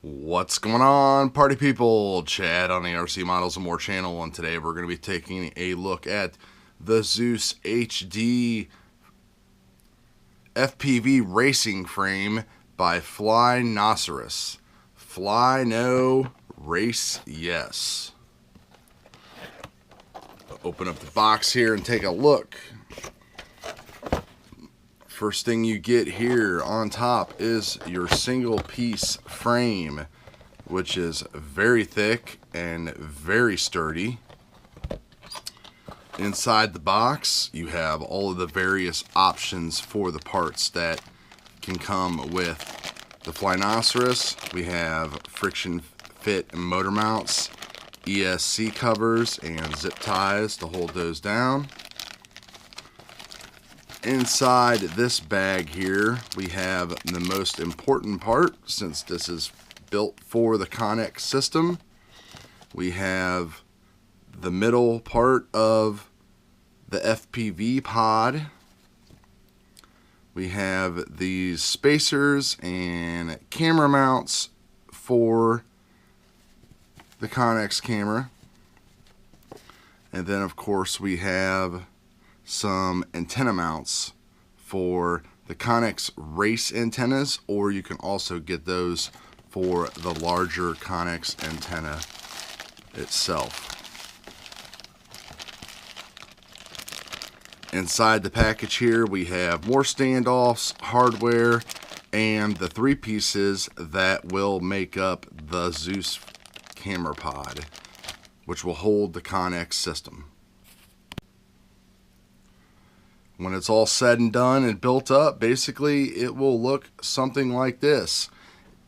What's going on, party people? Chad on the RC Models and More channel, and today we're going to be taking a look at the Zeus HD FPV racing frame by Flynoceros. Fly no, race yes. Open up the box here and take a look. First thing you get here on top is your single piece frame, which is very thick and very sturdy. Inside the box you have all of the various options for the parts that can come with the Flynoceros. We have friction fit motor mounts, ESC covers, and zip ties to hold those down. Inside this bag here, we have the most important part, since this is built for the Connex system. We have the middle part of the FPV pod. We have these spacers and camera mounts for the Connex camera. And then of course we have some antenna mounts for the Connex race antennas, or you can also get those for the larger Connex antenna itself. Inside the package here we have more standoffs, hardware, and the three pieces that will make up the Zeus camera pod, which will hold the Connex system. When it's all said and done and built up, basically it will look something like this.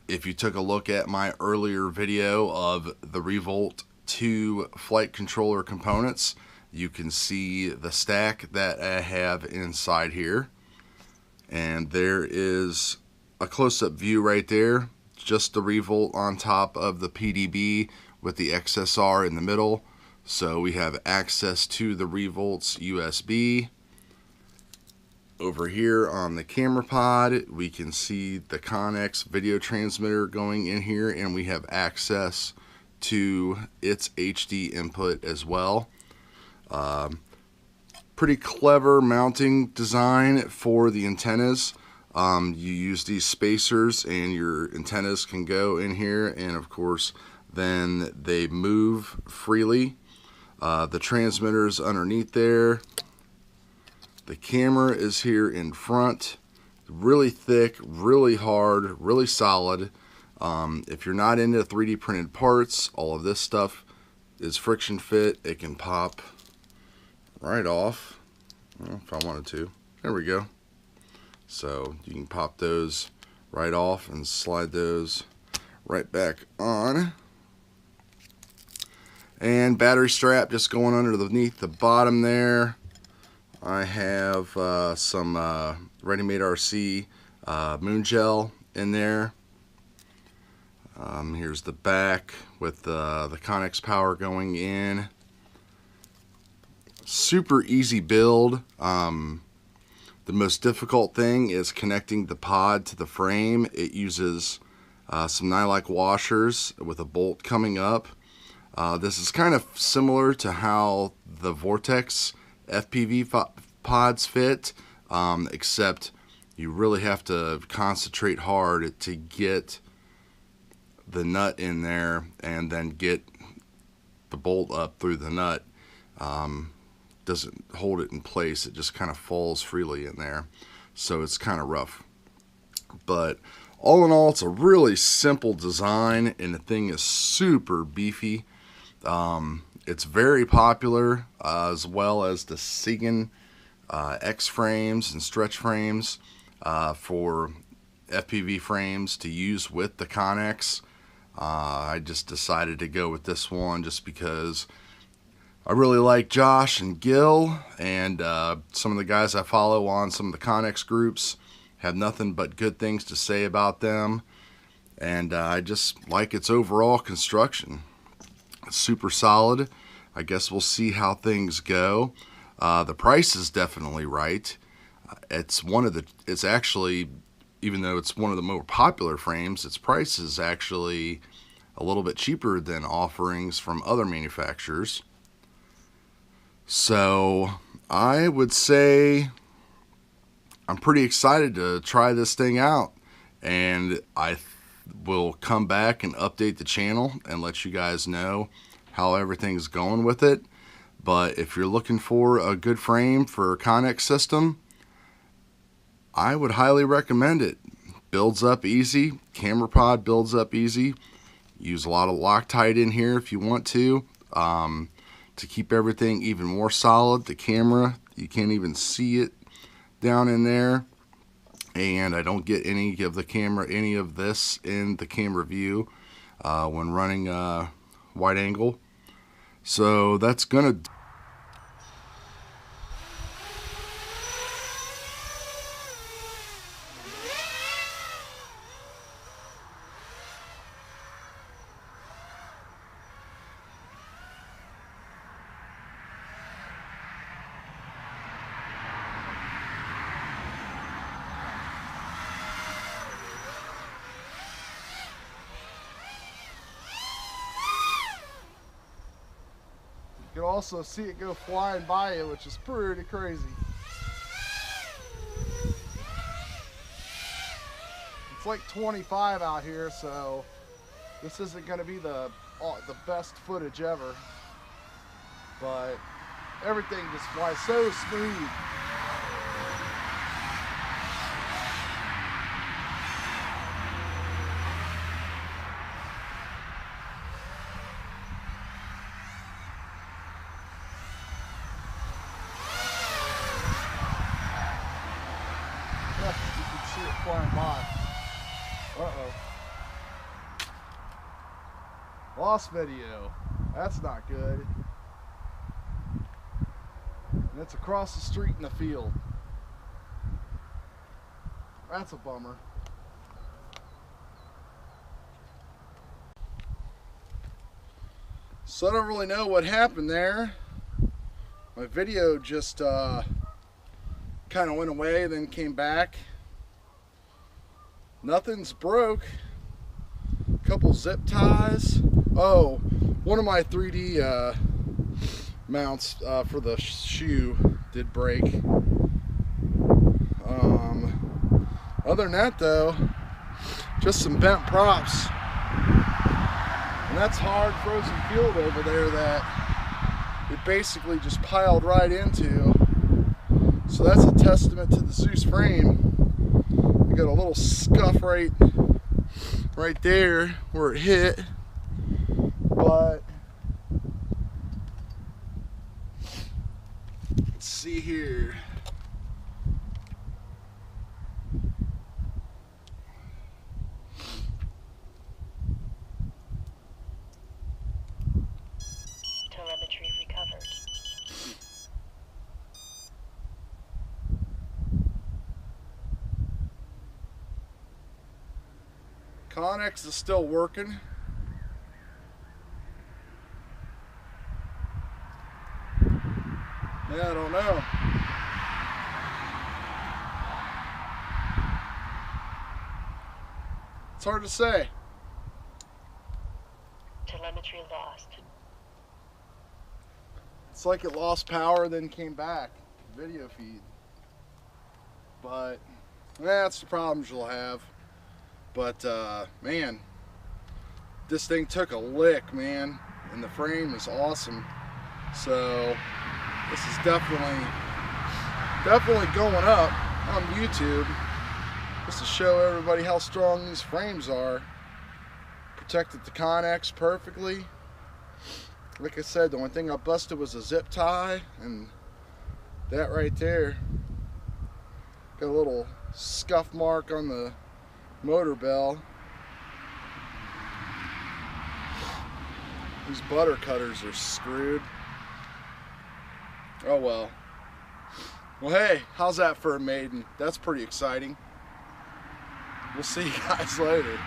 If you took a look at my earlier video of the Revolt 2 flight controller components, you can see the stack that I have inside here. And there is a close-up view right there, just the Revolt on top of the PDB with the XSR in the middle. So we have access to the Revolt's USB. Over here on the camera pod, we can see the Connex video transmitter going in here, and we have access to its HD input as well. Pretty clever mounting design for the antennas. You use these spacers and your antennas can go in here, and of course then they move freely. The transmitter's underneath there. The camera is here in front. Really thick, really hard, really solid. If you're not into 3D printed parts, all of this stuff is friction fit. It can pop right off, well, if I wanted to. There we go. So you can pop those right off and slide those right back on. And battery strap just going underneath the bottom there. I have some ready-made RC moon gel in there. Here's the back with the Connex power going in. Super easy build. The most difficult thing is connecting the pod to the frame. It uses some nylon washers with a bolt coming up. This is kind of similar to how the Vortex FPV pods fit, except you really have to concentrate hard to get the nut in there and then get the bolt up through the nut. Doesn't hold it in place, it just kind of falls freely in there, so it's kind of rough. But all in all, it's a really simple design, and the thing is super beefy. It's very popular, as well as the Siegen X frames and stretch frames for FPV frames to use with the Connex. I just decided to go with this one just because I really like Josh and Gil, and some of the guys I follow on some of the Connex groups have nothing but good things to say about them, and I just like its overall construction. It's super solid. I guess we'll see how things go. The price is definitely right. It's actually even though it's one of the more popular frames, its price is actually a little bit cheaper than offerings from other manufacturers. So I would say I'm pretty excited to try this thing out, and I will come back and update the channel and let you guys know how everything's going with it. But if you're looking for a good frame for a Connex system, I would highly recommend it. Builds up easy, camera pod builds up easy. Use a lot of Loctite in here if you want to keep everything even more solid. The camera, you can't even see it down in there, and I don't get any of this in the camera view when running wide angle. So that's gonna You can also see it go flying by you, which is pretty crazy. It's like 25 out here, so this isn't going to be the best footage ever. But everything just flies so smooth. You can see it flying by. Uh-oh. Lost video. That's not good. And it's across the street in the field. That's a bummer. So I don't really know what happened there. My video just kind of went away, then came back. Nothing's broke. A couple zip ties. Oh, one of my 3D mounts for the shoe did break. Other than that though, just some bent props. And that's hard frozen field over there that it basically just piled right into. So that's a testament to the Zeus frame. We got a little scuff right there where it hit, but let's see here. Telemetry recovered. Connex is still working. Yeah, I don't know. It's hard to say. Telemetry lost. It's like it lost power, then came back. Video feed. But that's the problems you'll have. But man, this thing took a lick, man, and the frame is awesome. So this is definitely going up on YouTube, just to show everybody how strong these frames are. Protected the Connex perfectly. Like I said, the only thing I busted was a zip tie, and that right there. Got a little scuff mark on the motor bell. These butter cutters are screwed. Oh well. Well, hey, how's that for a Maiden? That's pretty exciting. We'll see you guys later.